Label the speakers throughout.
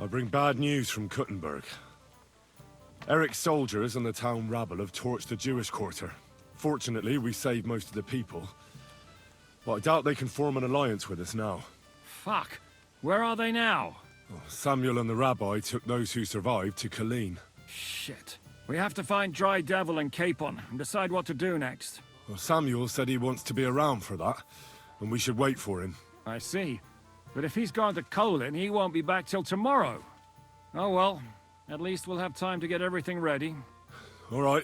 Speaker 1: I bring bad news from Kuttenberg. Eric's soldiers and the town rabble have torched the Jewish quarter. Fortunately, we saved most of the people. But I doubt they can form an alliance with us now.
Speaker 2: Fuck. Where are they now?
Speaker 1: Samuel and the rabbi took those who survived to Colleen.
Speaker 2: Shit. We have to find Dry Devil and Capon and decide what to do next.
Speaker 1: Well, Samuel said he wants to be around for that, and we should wait for him.
Speaker 2: I see. But if he's gone to Colin, he won't be back till tomorrow. Oh well. At least we'll have time to get everything ready.
Speaker 1: All right.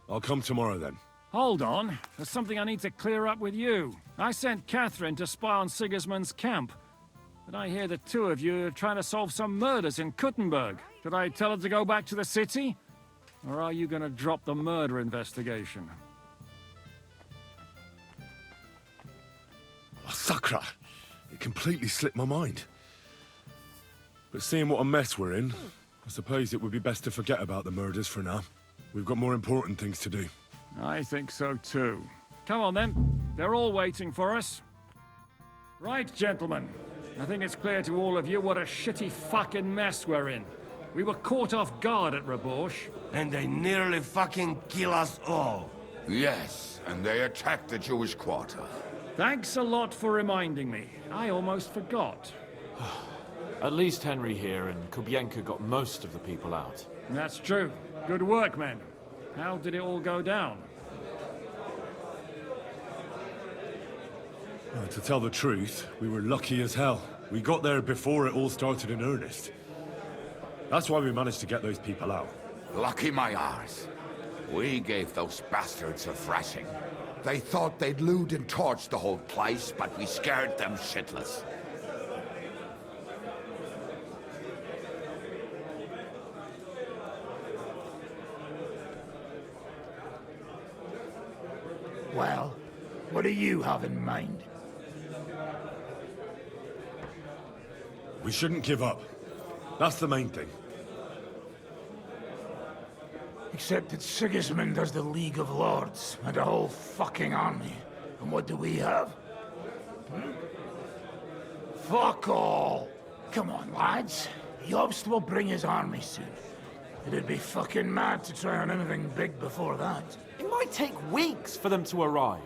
Speaker 1: I'll come tomorrow then.
Speaker 2: Hold on. There's something I need to clear up with you. I sent Catherine to spy on Sigismund's camp. But I hear the two of you are trying to solve some murders in Kuttenberg. Should I tell her to go back to the city? Or are you gonna drop the murder investigation?
Speaker 1: Oh, Sakra! It completely slipped my mind. But seeing what a mess we're in, I suppose it would be best to forget about the murders for now. We've got more important things to do.
Speaker 2: I think so too. Come on then. They're all waiting for us. Right, gentlemen. I think it's clear to all of you what a shitty fucking mess we're in. We were caught off guard at Rabosh.
Speaker 3: And they nearly fucking kill us all.
Speaker 4: Yes, and they attacked the Jewish quarter.
Speaker 2: Thanks a lot for reminding me. I almost forgot.
Speaker 5: At least Henry here and Kubienka got most of the people out.
Speaker 2: That's true. Good work, men. How did it all go down?
Speaker 1: To tell the truth, we were lucky as hell. We got there before it all started in earnest. That's why we managed to get those people out.
Speaker 4: Lucky my arse. We gave those bastards a thrashing. They thought they'd loot and torch the whole place, but we scared them shitless.
Speaker 6: Well, what do you have in mind?
Speaker 1: We shouldn't give up. That's the main thing.
Speaker 6: Except that Sigismund has the League of Lords and a whole fucking army. And what do we have? Hmm? Fuck all! Come on, lads. Jobst will bring his army soon. It'd be fucking mad to try on anything big before that.
Speaker 5: It might take weeks for them to arrive.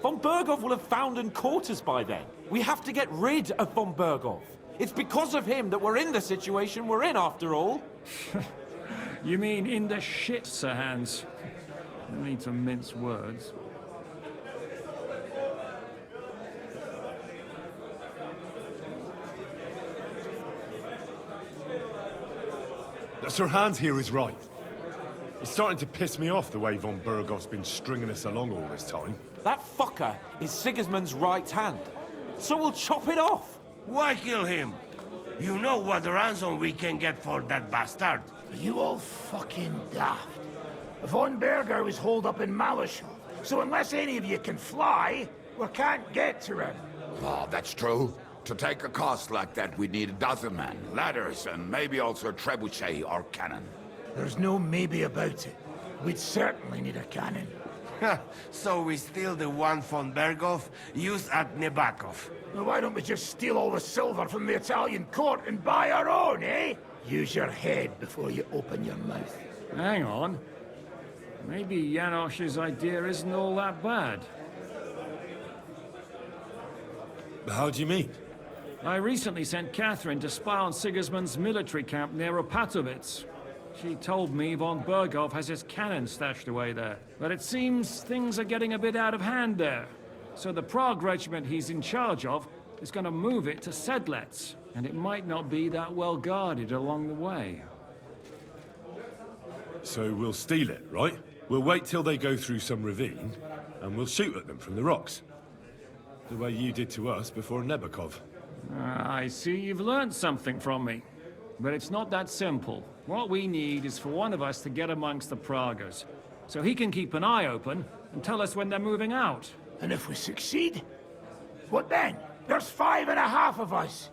Speaker 5: Von Berghoff will have found and caught us by then. We have to get rid of Von Berghoff. It's because of him that we're in the situation we're in, after all.
Speaker 2: You mean in the shit, Sir Hans? No need to mince words.
Speaker 1: Sir Hans here is right. It's starting to piss me off the way Von Berghoff's been stringing us along all this time.
Speaker 5: That fucker is Sigismund's right hand. So we'll chop it off.
Speaker 3: Why kill him? You know what ransom we can get for that bastard.
Speaker 6: Are you all fucking daft? Von Berger was holed up in Malishov, so unless any of you can fly, we can't get to him.
Speaker 4: Oh, that's true. To take a cost like that, we'd need a dozen men, ladders, and maybe also a trebuchet or cannon.
Speaker 6: There's no maybe about it. We'd certainly need a cannon.
Speaker 3: So we steal the one von Berghoff used at Nebakov.
Speaker 6: Well, why don't we just steal all the silver from the Italian court and buy our own, eh? Use your head before you open your mouth.
Speaker 2: Hang on. Maybe Janosch's idea isn't all that bad.
Speaker 1: How do you mean?
Speaker 2: I recently sent Catherine to spy on Sigismund's military camp near Opatovitz. She told me Von Berghoff has his cannon stashed away there. But it seems things are getting a bit out of hand there. So the Prague regiment he's in charge of is going to move it to Sedlets. And it might not be that well guarded along the way.
Speaker 1: So we'll steal it, right? We'll wait till they go through some ravine, and we'll shoot at them from the rocks. The way you did to us before Nebakov.
Speaker 2: I see you've learned something from me. But it's not that simple. What we need is for one of us to get amongst the Praguers, so he can keep an eye open and tell us when they're moving out.
Speaker 6: And if we succeed, what then? There's 5.5 of us.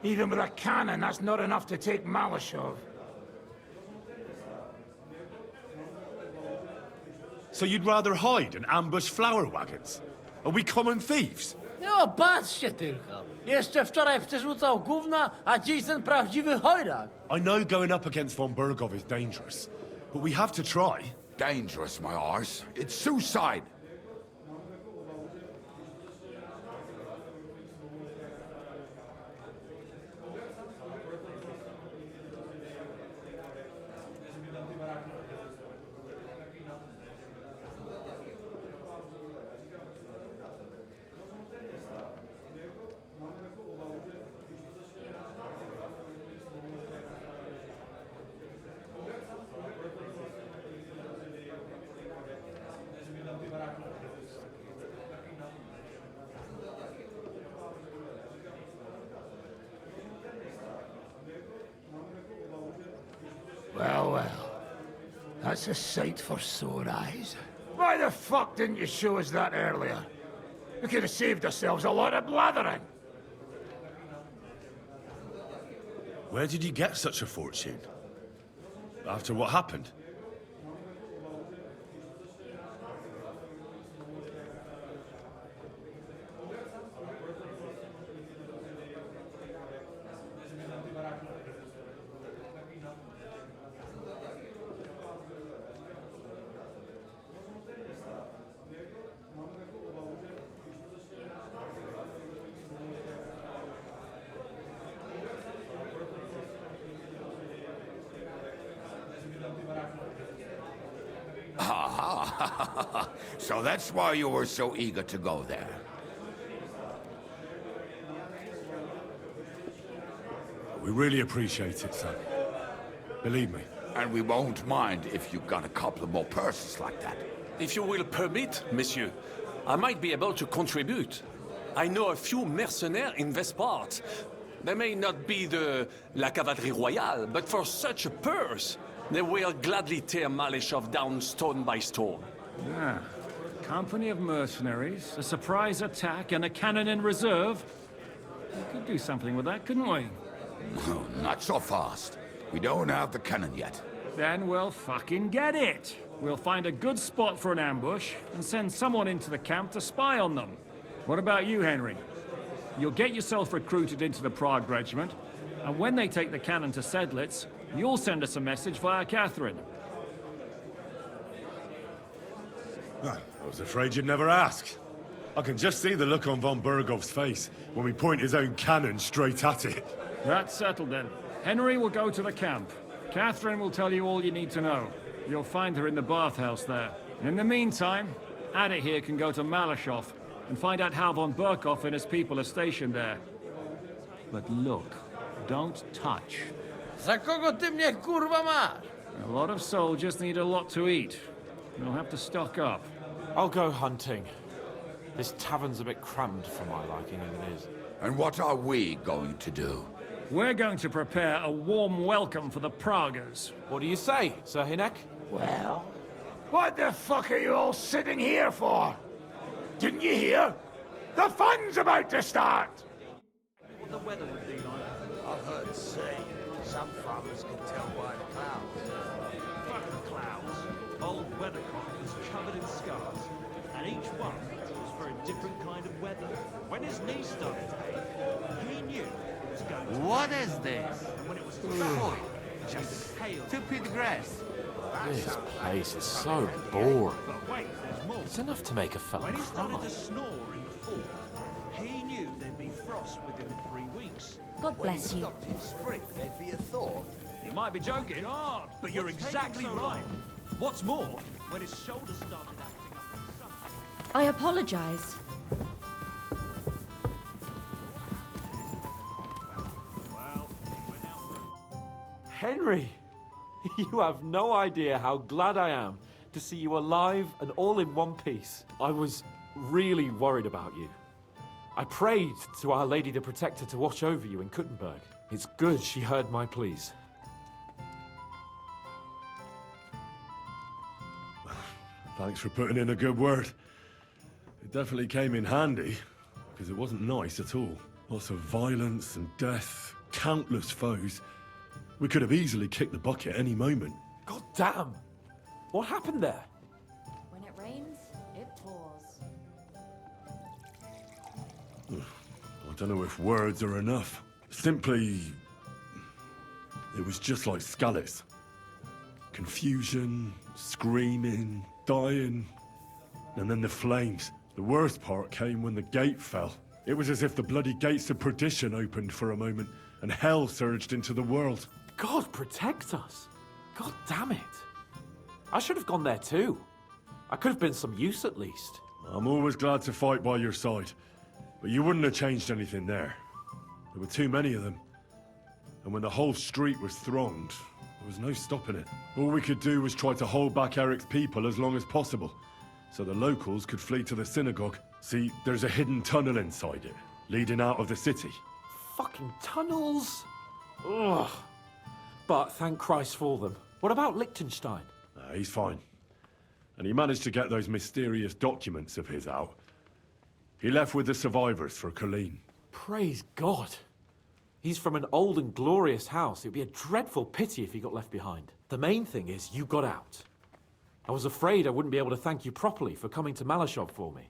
Speaker 6: Even with a cannon, that's not enough to take Malishov.
Speaker 1: So you'd rather hide and ambush flower wagons? Are we common thieves?
Speaker 7: No, patrzcie tylko. Jeszcze wczoraj przerzucał gówna, a dziś ten prawdziwy chojrak.
Speaker 1: I know going up against von Bergov is dangerous, but we have to try.
Speaker 4: Dangerous, my arse. It's suicide.
Speaker 6: Well, well. That's a sight for sore eyes. Why the fuck didn't you show us that earlier? We could have saved ourselves a lot of blathering.
Speaker 1: Where did you get such a fortune? After what happened?
Speaker 4: So that's why you were so eager to go there.
Speaker 1: We really appreciate it, son. Believe me.
Speaker 4: And we won't mind if you got a couple of more purses like that.
Speaker 8: If you will permit, monsieur, I might be able to contribute. I know a few mercenaires in this part. They may not be la cavalerie royale, but for such a purse, they will gladly tear Malishov down stone by stone.
Speaker 2: Ah, company of mercenaries, a surprise attack, and a cannon in reserve. We could do something with that, couldn't we?
Speaker 4: Not so fast. We don't have the cannon yet.
Speaker 2: Then we'll fucking get it. We'll find a good spot for an ambush and send someone into the camp to spy on them. What about you, Henry? You'll get yourself recruited into the Prague regiment, and when they take the cannon to Sedlitz, you'll send us a message via Catherine.
Speaker 1: I was afraid you'd never ask. I can just see the look on von Bergov's face when we point his own cannon straight at it.
Speaker 2: That's settled then. Henry will go to the camp. Catherine will tell you all you need to know. You'll find her in the bathhouse there. In the meantime, Adit here can go to Malishov and find out how von Berkov and his people are stationed there. But look, don't touch.
Speaker 7: Za kogo ty mnie kurwa masz?
Speaker 2: A lot of soldiers need a lot to eat. You'll have to stock up.
Speaker 5: I'll go hunting. This tavern's a bit crammed for my liking as it is.
Speaker 4: And what are we going to do?
Speaker 2: We're going to prepare a warm welcome for the Praguers.
Speaker 5: What do you say, Sir Hinek?
Speaker 6: Well, what the fuck are you all sitting here for? Didn't you hear? The fun's about to start!
Speaker 9: What the weather would be like?
Speaker 3: I've heard say some farmers can tell by the clouds.
Speaker 9: Fuck the clouds. Old weathercock was covered in scars, and each one was for a different kind of weather. When his knee started to ache, he knew it was going to
Speaker 3: What is this?
Speaker 9: and when it was
Speaker 3: Oi,
Speaker 9: just hail.
Speaker 3: stupid grass.
Speaker 5: This place is so boring.
Speaker 9: But wait, there's more.
Speaker 5: It's enough to make a fella
Speaker 9: When he started
Speaker 5: cry.
Speaker 9: to snore in the fall, he knew there'd be frost within 3 weeks.
Speaker 10: God bless you.
Speaker 3: In spring, there'd be a thaw.
Speaker 9: You might be joking, but you're What's exactly taking so right. long? What's more, when his shoulders started acting up in summer,
Speaker 10: I apologize.
Speaker 9: well, he went out for a
Speaker 5: Henry! You have no idea how glad I am to see you alive and all in one piece. I was really worried about you. I prayed to Our Lady the Protector to watch over you in Kuttenberg. It's good she heard my pleas.
Speaker 1: Thanks for putting in a good word. It definitely came in handy, because it wasn't nice at all. Lots of violence and death, countless foes. We could have easily kicked the bucket any moment.
Speaker 5: God damn! What happened there?
Speaker 10: When it rains, it pours.
Speaker 1: I don't know if words are enough. Simply... it was just like Skalitz. Confusion, screaming, dying, and then the flames. The worst part came when the gate fell. It was as if the bloody gates of perdition opened for a moment, and hell surged into the world.
Speaker 5: God protect us. God damn it. I should have gone there too. I could have been some use at least.
Speaker 1: I'm always glad to fight by your side, but you wouldn't have changed anything there. There were too many of them. And when the whole street was thronged, there was no stopping it. All we could do was try to hold back Eric's people as long as possible, so the locals could flee to the synagogue. See, there's a hidden tunnel inside it, leading out of the city.
Speaker 5: Fucking tunnels. Ugh. But thank Christ for them. What about Liechtenstein?
Speaker 1: He's fine. And he managed to get those mysterious documents of his out. He left with the survivors for Colleen.
Speaker 5: Praise God. He's from an old and glorious house. It'd be a dreadful pity if he got left behind. The main thing is you got out. I was afraid I wouldn't be able to thank you properly for coming to Malashov for me.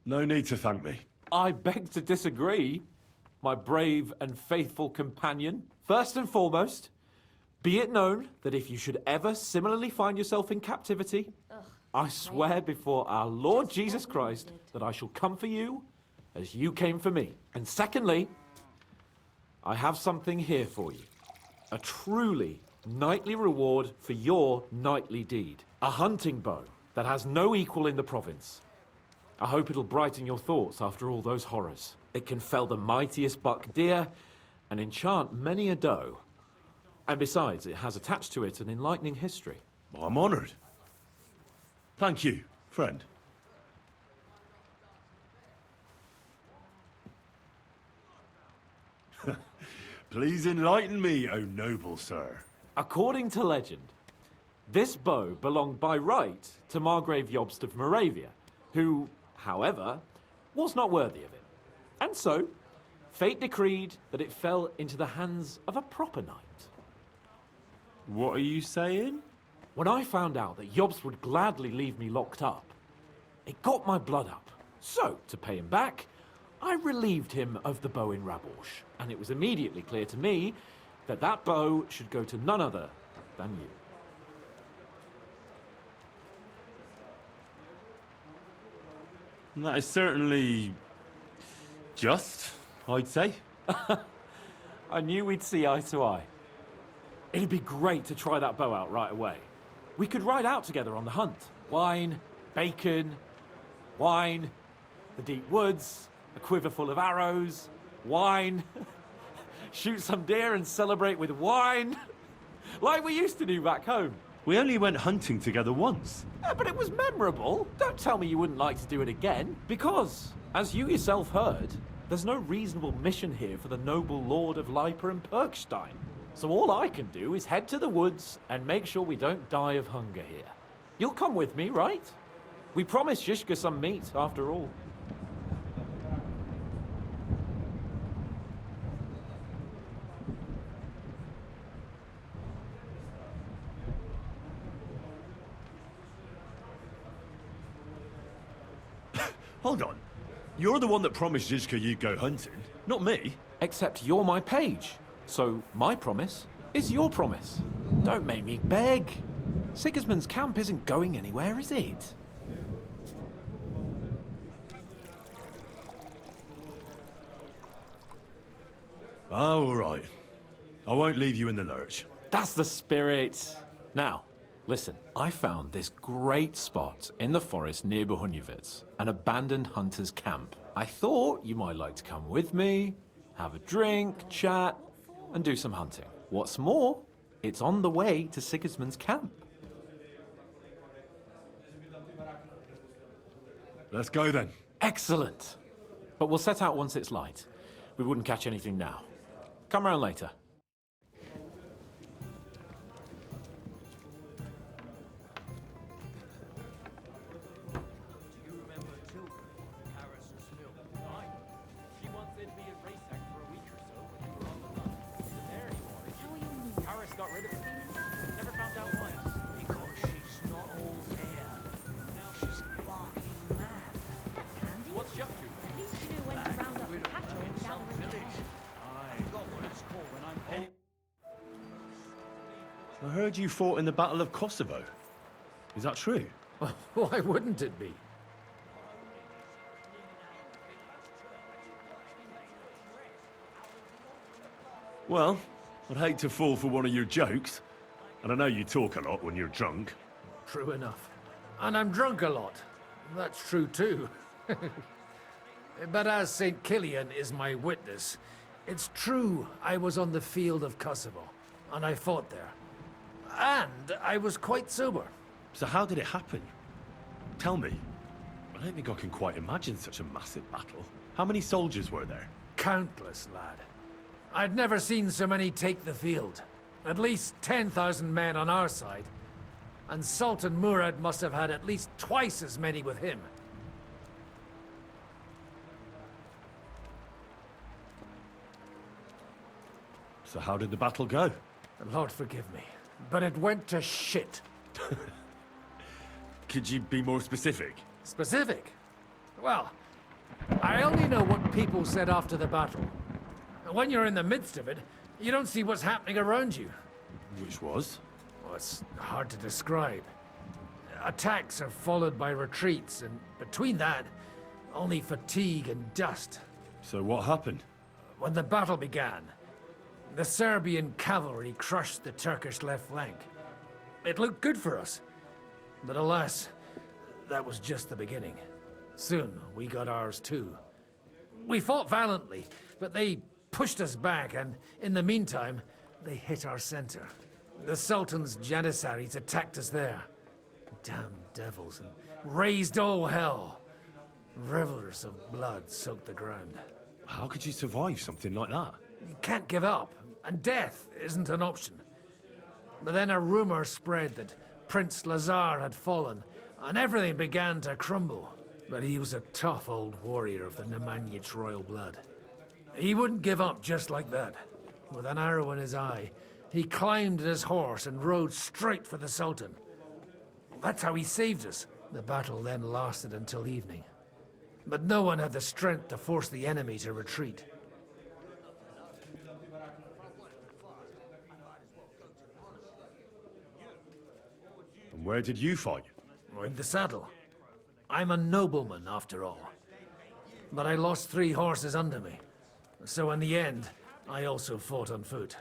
Speaker 1: No need to thank me.
Speaker 5: I beg to disagree, my brave and faithful companion. First and foremost, be it known that if you should ever similarly find yourself in captivity, I swear before our Lord Jesus Christ that I shall come for you as you came for me. And secondly, I have something here for you. A truly knightly reward for your knightly deed. A hunting bow that has no equal in the province. I hope it'll brighten your thoughts after all those horrors. It can fell the mightiest buck deer and enchant many a doe. And besides, it has attached to it an enlightening history.
Speaker 1: I'm honored. Thank you, friend. Please enlighten me, O noble sir.
Speaker 5: According to legend, this bow belonged by right to Margrave Jobst of Moravia, who, however, was not worthy of it. And so, fate decreed that it fell into the hands of a proper knight.
Speaker 1: What are you saying?
Speaker 5: When I found out that Jobst would gladly leave me locked up, it got my blood up. So, to pay him back, I relieved him of the bow in Raborsch, and it was immediately clear to me that that bow should go to none other than you.
Speaker 1: That is certainly... just, I'd say.
Speaker 5: I knew we'd see eye to eye. It'd be great to try that bow out right away. We could ride out together on the hunt. Wine, bacon, wine, the deep woods, a quiver full of arrows, wine, shoot some deer and celebrate with wine, like we used to do back home.
Speaker 1: We only went hunting together once.
Speaker 5: Yeah, but it was memorable. Don't tell me you wouldn't like to do it again. Because, as you yourself heard, there's no reasonable mission here for the noble lord of Leiper and Perkstein. So all I can do is head to the woods and make sure we don't die of hunger here. You'll come with me, right? We promised Zizka some meat, after all.
Speaker 1: Hold on. You're the one that promised Zizka you'd go hunting, not me.
Speaker 5: Except you're my page. So my promise is your promise. Don't make me beg. Sigismund's camp isn't going anywhere, is it?
Speaker 1: Oh, all right. I won't leave you in the lurch.
Speaker 5: That's the spirit. Now, listen. I found this great spot in the forest near Bohunjevitz, an abandoned hunter's camp. I thought you might like to come with me, have a drink, chat, and do some hunting. What's more, it's on the way to Sigismund's camp.
Speaker 1: Let's go then.
Speaker 5: Excellent. But we'll set out once it's light. We wouldn't catch anything now. Come round later.
Speaker 10: How are you?
Speaker 2: Got rid of it. Never found
Speaker 11: I heard you fought in the Battle of Kosovo. Is that true?
Speaker 7: Why wouldn't it be?
Speaker 11: Well, I'd hate to fall for one of your jokes. And I know you talk a lot when you're drunk.
Speaker 7: True enough. And I'm drunk a lot. That's true too. But as St. Killian is my witness, it's true I was on the field of Kosovo, and I fought there. And I was quite sober.
Speaker 11: So how did it happen? Tell me. I don't think I can quite imagine such a massive battle. How many soldiers were there?
Speaker 7: Countless, lad. I'd never seen so many take the field. At least 10,000 men on our side. And Sultan Murad must have had at least twice as many with him.
Speaker 11: So how did the battle go?
Speaker 7: Lord forgive me, but it went to shit.
Speaker 11: Could you be more specific?
Speaker 7: Specific? Well, I only know what people said after the battle. And when you're in the midst of it, you don't see what's happening around you.
Speaker 11: Which was?
Speaker 7: Well, it's hard to describe. Attacks are followed by retreats, and between that, only fatigue and dust.
Speaker 11: So what happened?
Speaker 7: When the battle began, the Serbian cavalry crushed the Turkish left flank. It looked good for us. But alas, that was just the beginning. Soon, we got ours too. We fought valiantly, but they pushed us back, and in the meantime, they hit our center. The Sultan's Janissaries attacked us there. Damn devils, and raised all hell. Rivers of blood soaked the ground.
Speaker 11: How could you survive something like that?
Speaker 7: You can't give up, and death isn't an option. But then a rumor spread that Prince Lazar had fallen, and everything began to crumble. But he was a tough old warrior of the Nemanjic royal blood. He wouldn't give up just like that. With an arrow in his eye, he climbed his horse and rode straight for the Sultan. That's how he saved us. The battle then lasted until evening. But no one had the strength to force the enemy to retreat.
Speaker 11: And where did you fight?
Speaker 7: In the saddle. I'm a nobleman, after all. But I lost 3 horses under me. So in the end, I also fought on foot.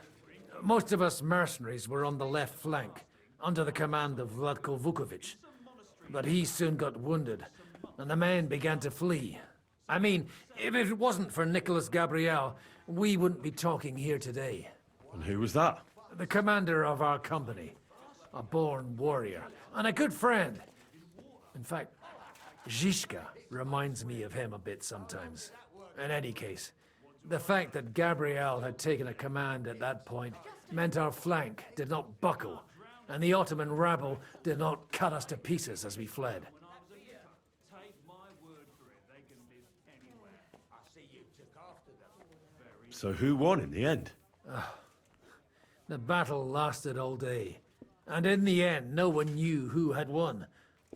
Speaker 7: Most of us mercenaries were on the left flank, under the command of Vlatko Vukovic. But he soon got wounded, and the men began to flee. I mean, if it wasn't for Nicholas Gabriel, we wouldn't be talking here today.
Speaker 11: And who was that?
Speaker 7: The commander of our company. A born warrior, and a good friend. In fact, Zizka reminds me of him a bit sometimes. In any case, the fact that Gabriel had taken a command at that point meant our flank did not buckle, and the Ottoman rabble did not cut us to pieces as we fled.
Speaker 11: So who won in the end?
Speaker 7: The battle lasted all day, and in the end no one knew who had won,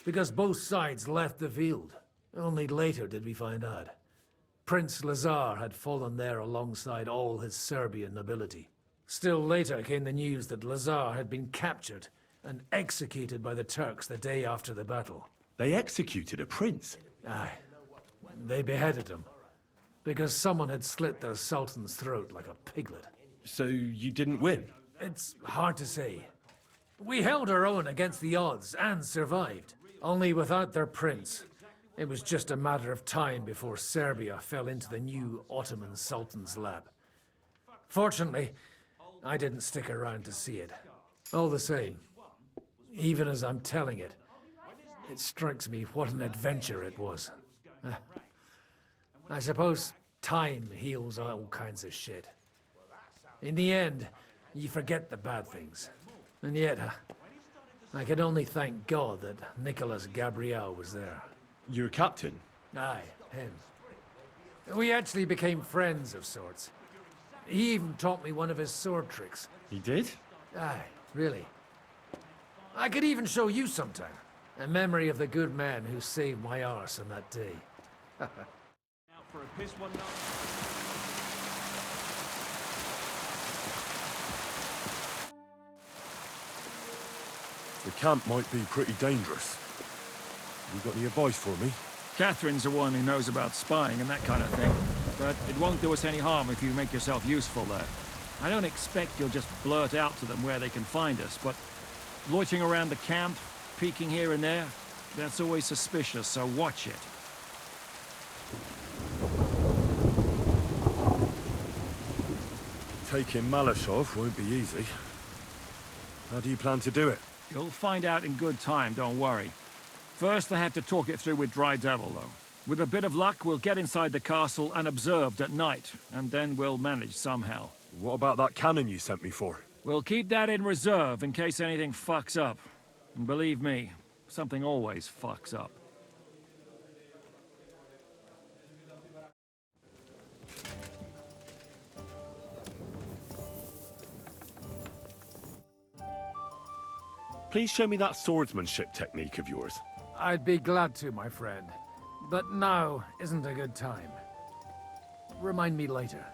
Speaker 7: because both sides left the field. Only later did we find out. Prince Lazar had fallen there alongside all his Serbian nobility. Still later came the news that Lazar had been captured and executed by the Turks the day after the battle.
Speaker 11: They executed a prince?
Speaker 7: Aye. They beheaded him, because someone had slit their sultan's throat like a piglet.
Speaker 11: So you didn't win?
Speaker 7: It's hard to say. We held our own against the odds and survived. Only without their prince, it was just a matter of time before Serbia fell into the new Ottoman Sultan's lap. Fortunately, I didn't stick around to see it. All the same, even as I'm telling it, it strikes me what an adventure it was. I suppose time heals all kinds of shit. In the end, you forget the bad things. And yet, I can only thank God that Nicholas Gabriel was there.
Speaker 11: Your captain?
Speaker 7: Aye, him. We actually became friends of sorts. He even taught me one of his sword tricks.
Speaker 11: He did?
Speaker 7: Aye, really. I could even show you sometime. A memory of the good man who saved my arse on that day.
Speaker 9: Out for a piss one night.
Speaker 1: The camp might be pretty dangerous. You got any advice for me?
Speaker 2: Catherine's the one who knows about spying and that kind of thing. But it won't do us any harm if you make yourself useful there. I don't expect you'll just blurt out to them where they can find us, but loitering around the camp, peeking here and there, that's always suspicious, so watch it.
Speaker 1: Taking Malashov won't be easy. How do you plan to do it?
Speaker 2: You'll find out in good time, don't worry. First, I have to talk it through with Dry Devil, though. With a bit of luck, we'll get inside the castle unobserved at night, and then we'll manage somehow.
Speaker 1: What about that cannon you sent me for?
Speaker 2: We'll keep that in reserve in case anything fucks up. And believe me, something always fucks up.
Speaker 11: Please show me that swordsmanship technique of yours.
Speaker 7: I'd be glad to, my friend. But now isn't a good time. Remind me later.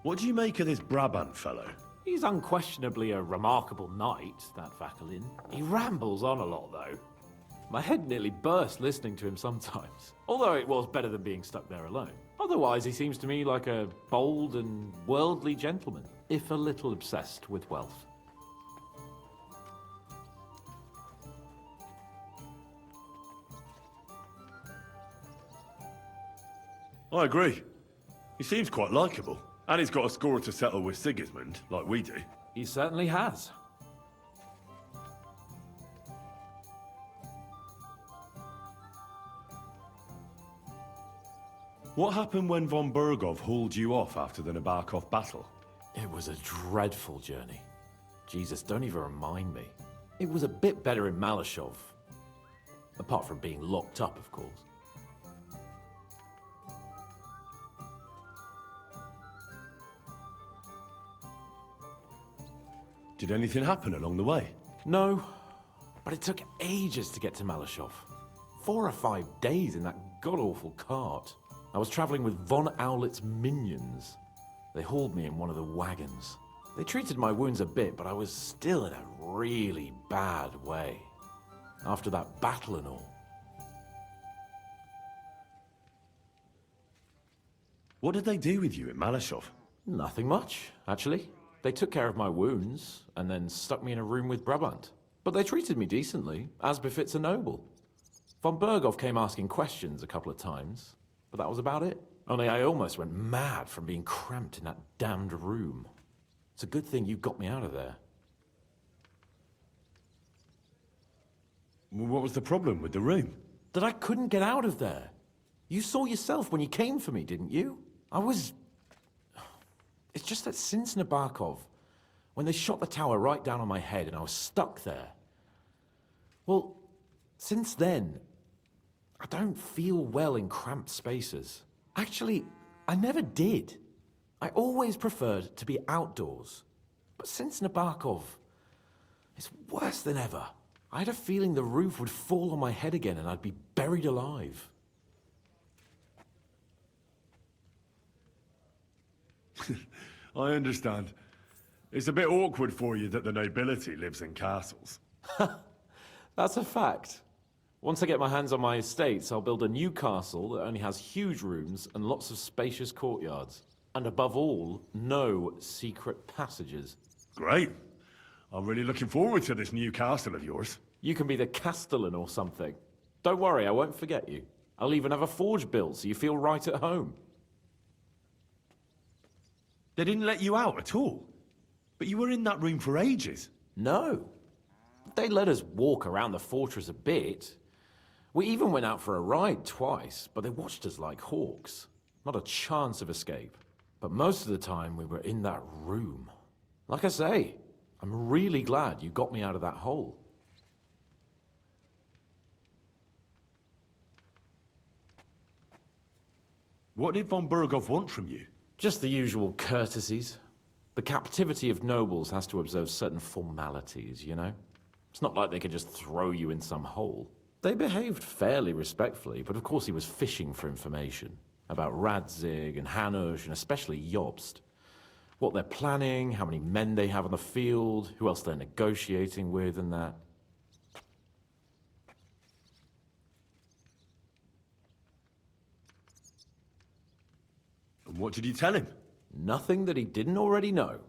Speaker 11: What do you make of this Brabant fellow?
Speaker 5: He's unquestionably a remarkable knight, that Vakelin. He rambles on a lot, though. My head nearly burst listening to him sometimes. Although it was better than being stuck there alone. Otherwise, he seems to me like a bold and worldly gentleman, if a little obsessed with wealth.
Speaker 11: I agree. He seems quite likeable. And he's got a score to settle with Sigismund, like we do.
Speaker 5: He certainly has.
Speaker 11: What happened when von Bergov hauled you off after the Nabokov battle?
Speaker 5: It was a dreadful journey. Jesus, don't even remind me. It was a bit better in Malashov. Apart from being locked up, of course.
Speaker 11: Did anything happen along the way?
Speaker 5: No, but it took ages to get to Malashov. 4 or 5 days in that god-awful cart. I was traveling with Von Owlet's minions. They hauled me in one of the wagons. They treated my wounds a bit, but I was still in a really bad way. After that battle and all.
Speaker 11: What did they do with you in Malashov?
Speaker 5: Nothing much, actually. They took care of my wounds, and then stuck me in a room with Brabant. But they treated me decently, as befits a noble. Von Bergov came asking questions a couple of times, but that was about it. Only I almost went mad from being cramped in that damned room. It's a good thing you got me out of there.
Speaker 11: What was the problem with the room?
Speaker 5: That I couldn't get out of there. You saw yourself when you came for me, didn't you? It's just that since Nabokov, when they shot the tower right down on my head and I was stuck there. Well, since then, I don't feel well in cramped spaces. Actually, I never did. I always preferred to be outdoors. But since Nabokov, it's worse than ever. I had a feeling the roof would fall on my head again and I'd be buried alive.
Speaker 1: I understand. It's a bit awkward for you that the nobility lives in castles.
Speaker 5: That's a fact. Once I get my hands on my estates, I'll build a new castle that only has huge rooms and lots of spacious courtyards. And above all, no secret passages.
Speaker 1: Great. I'm really looking forward to this new castle of yours.
Speaker 5: You can be the castellan or something. Don't worry, I won't forget you. I'll even have a forge built so you feel right at home.
Speaker 11: They didn't let you out at all? But you were in that room for ages.
Speaker 5: No. They let us walk around the fortress a bit. We even went out for a ride twice, but they watched us like hawks. Not a chance of escape. But most of the time we were in that room. Like I say, I'm really glad you got me out of that hole.
Speaker 11: What did von Bergov want from you?
Speaker 5: Just the usual courtesies. The captivity of nobles has to observe certain formalities, you know? It's not like they could just throw you in some hole. They behaved fairly respectfully, but of course he was fishing for information. About Radzig and Hanush, and especially Jobst. What they're planning, how many men they have on the field, who else they're negotiating with, and that.
Speaker 11: And what did you tell him?
Speaker 5: Nothing that he didn't already know.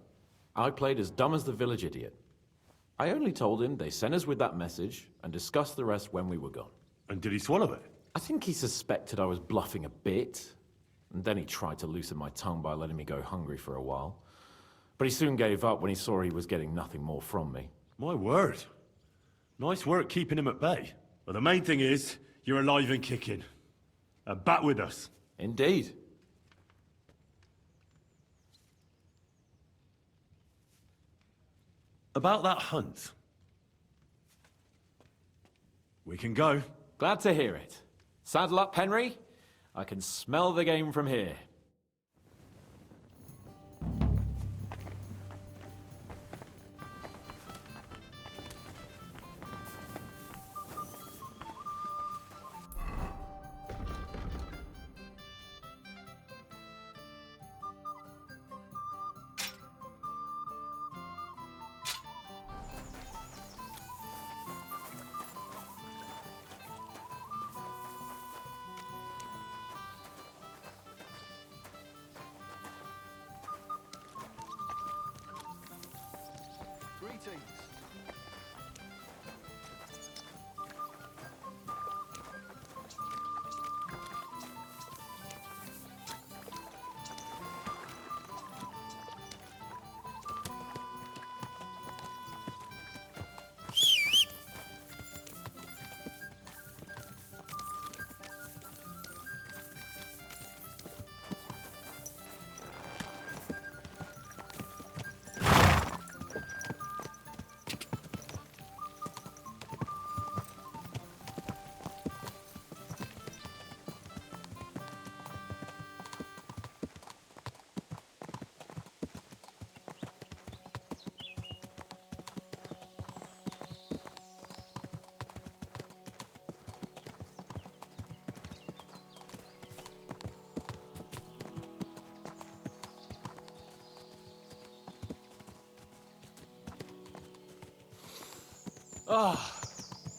Speaker 5: I played as dumb as the village idiot. I only told him they sent us with that message and discussed the rest when we were gone.
Speaker 11: And did he swallow it?
Speaker 5: I think he suspected I was bluffing a bit, and then he tried to loosen my tongue by letting me go hungry for a while. But he soon gave up when he saw he was getting nothing more from me.
Speaker 11: My word. Nice work keeping him at bay.
Speaker 1: But the main thing is, you're alive and kicking. And back with us.
Speaker 5: Indeed.
Speaker 11: About that hunt.
Speaker 1: We can go.
Speaker 5: Glad to hear it. Saddle up, Henry. I can smell the game from here.
Speaker 9: Greetings.
Speaker 5: Ah,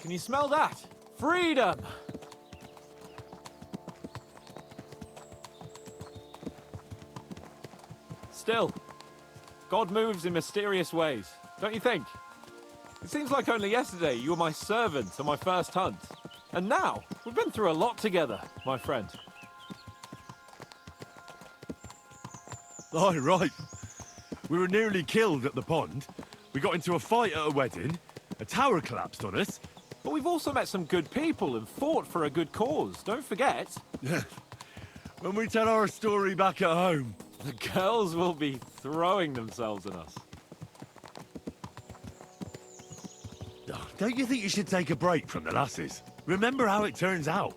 Speaker 5: can you smell that? Freedom! Still, God moves in mysterious ways, don't you think? It seems like only yesterday you were my servant on my first hunt. And now, we've been through a lot together, my friend.
Speaker 11: Oh, right. We were nearly killed at the pond. We got into a fight at a wedding. A tower collapsed on us.
Speaker 5: But we've also met some good people and fought for a good cause, don't forget.
Speaker 11: When we tell our story back at home.
Speaker 5: The girls will be throwing themselves at us.
Speaker 11: Oh, don't you think you should take a break from the lasses? Remember how it turns out.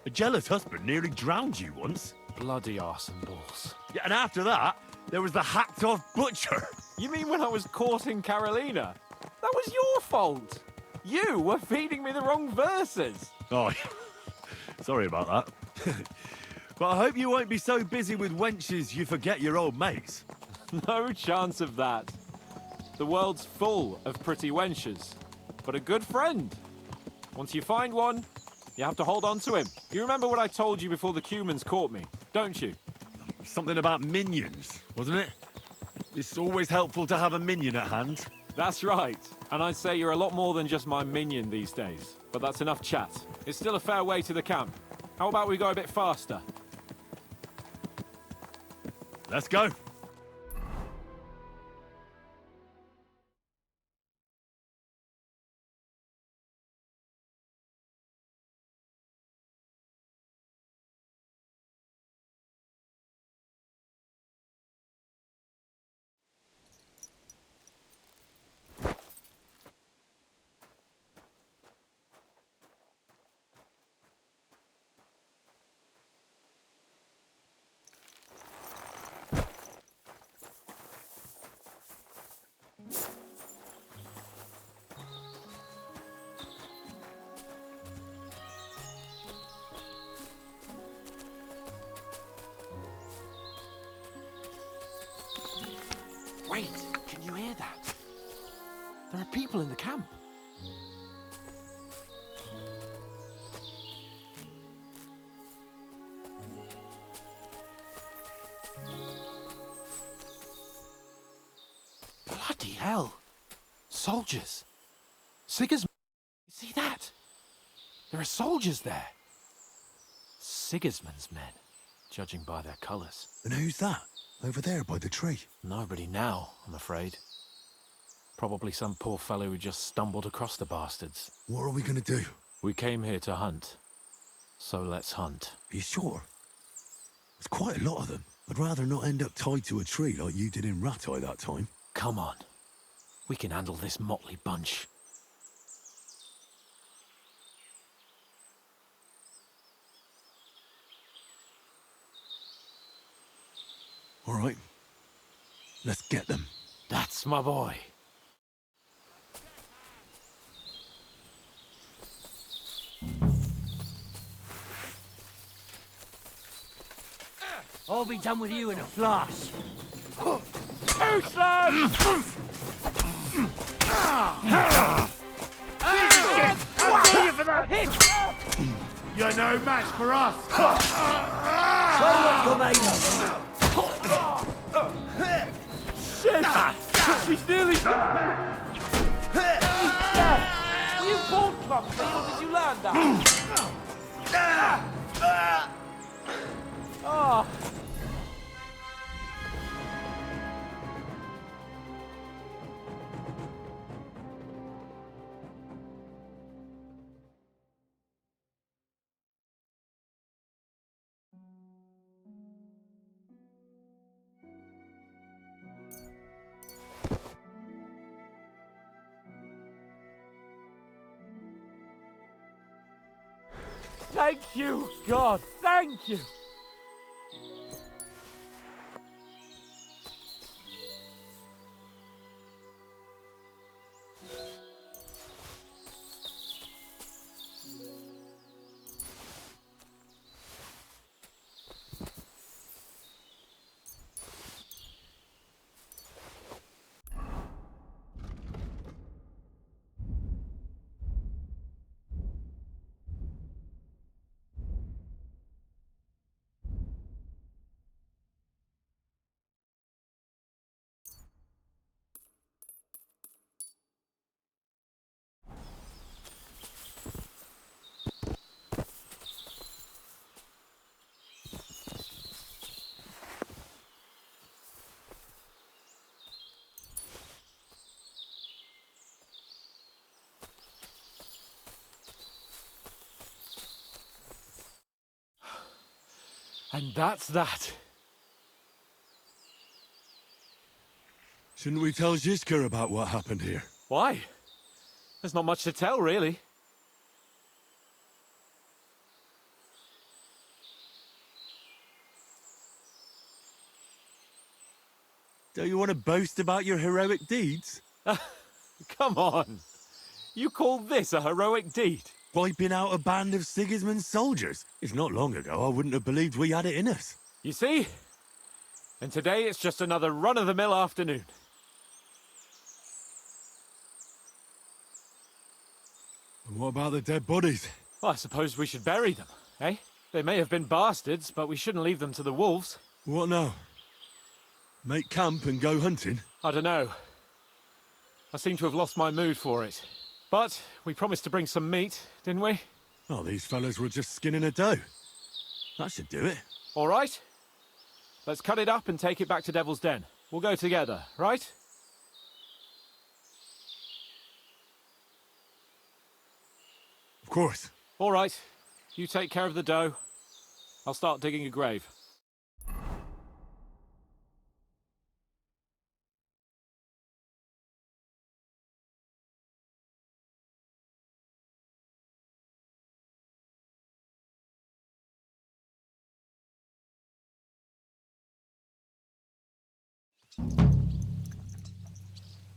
Speaker 11: A jealous husband nearly drowned you once.
Speaker 5: Bloody arse and balls.
Speaker 11: Yeah, and after that, there was the hacked-off butcher.
Speaker 5: You mean when I was courting Carolina? That was your fault. You were feeding me the wrong verses.
Speaker 11: Oh, sorry about that. But I hope you won't be so busy with wenches you forget your old mates.
Speaker 5: No chance of that. The world's full of pretty wenches. But a good friend. Once you find one, you have to hold on to him. You remember what I told you before the Cumans caught me, don't you?
Speaker 11: Something about minions, wasn't it? It's always helpful to have a minion at hand.
Speaker 5: That's right. And I'd say you're a lot more than just my minion these days. But that's enough chat. It's still a fair way to the camp. How about we go a bit faster?
Speaker 11: Let's go.
Speaker 5: Wait, can you hear that? There are people in the camp. Bloody hell. Soldiers. Sigismund. See that? There are soldiers there. Sigismund's men, judging by their colours.
Speaker 12: And who's that? Over there by the tree?
Speaker 5: Nobody now, I'm afraid. Probably some poor fellow who just stumbled across the bastards.
Speaker 12: What are we gonna do?
Speaker 5: We came here to hunt. So let's hunt.
Speaker 12: Are you sure? There's quite a lot of them. I'd rather not end up tied to a tree like you did in Rattay that time.
Speaker 5: Come on. We can handle this motley bunch.
Speaker 12: All right. Let's get them.
Speaker 5: That's my boy.
Speaker 7: I'll be done with you in a flash.
Speaker 6: You're no match for us.
Speaker 7: Show what you're made of.
Speaker 5: Shit! She's nearly... Come on, Cleo, did you learn that? Oh. Thank you, God, thank you! And that's that.
Speaker 11: Shouldn't we tell Zizka about what happened here?
Speaker 5: Why? There's not much to tell, really.
Speaker 11: Don't you want to boast about your heroic deeds?
Speaker 5: Come on. You call this a heroic deed?
Speaker 11: Wiping out a band of Sigismund's soldiers? If not long ago, I wouldn't have believed we had it in us.
Speaker 5: You see? And today it's just another run-of-the-mill afternoon.
Speaker 11: And what about the dead bodies?
Speaker 5: Well, I suppose we should bury them, eh? They may have been bastards, but we shouldn't leave them to the wolves.
Speaker 11: What now? Make camp and go hunting?
Speaker 5: I don't know. I seem to have lost my mood for it. But we promised to bring some meat, didn't we?
Speaker 11: Oh, these fellas were just skinning a doe. That should do it.
Speaker 5: All right. Let's cut it up and take it back to Devil's Den. We'll go together, right?
Speaker 11: Of course.
Speaker 5: All right. You take care of the doe. I'll start digging a grave.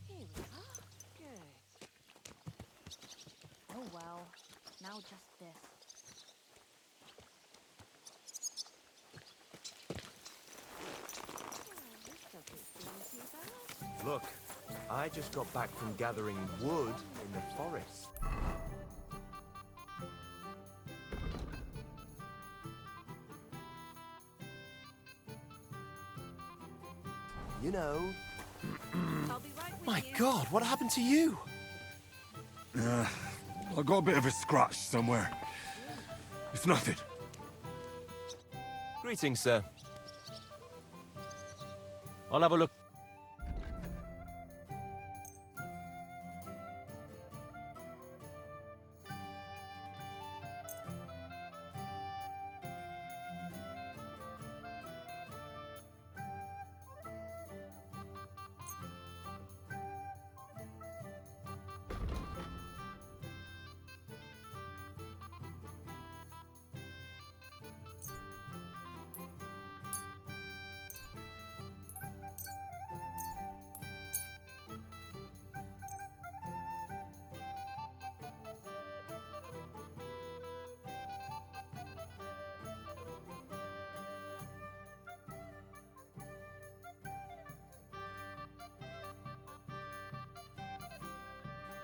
Speaker 10: Here we are. Good. Oh well. Now just this.
Speaker 13: Look, I just got back from gathering wood in the forest. You know.
Speaker 9: My God, what happened to you?
Speaker 1: I got a bit of a scratch somewhere. It's nothing.
Speaker 13: Greetings, sir. I'll have a look.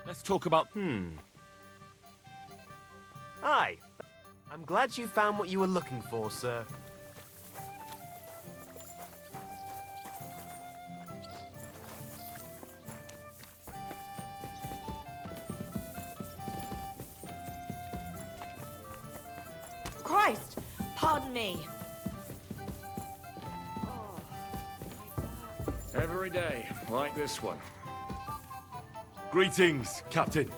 Speaker 11: Let's talk about...
Speaker 13: Hi. I'm glad you found what you were looking for, sir.
Speaker 14: Christ! Pardon me.
Speaker 2: Every day, like this one.
Speaker 1: Greetings, Captain.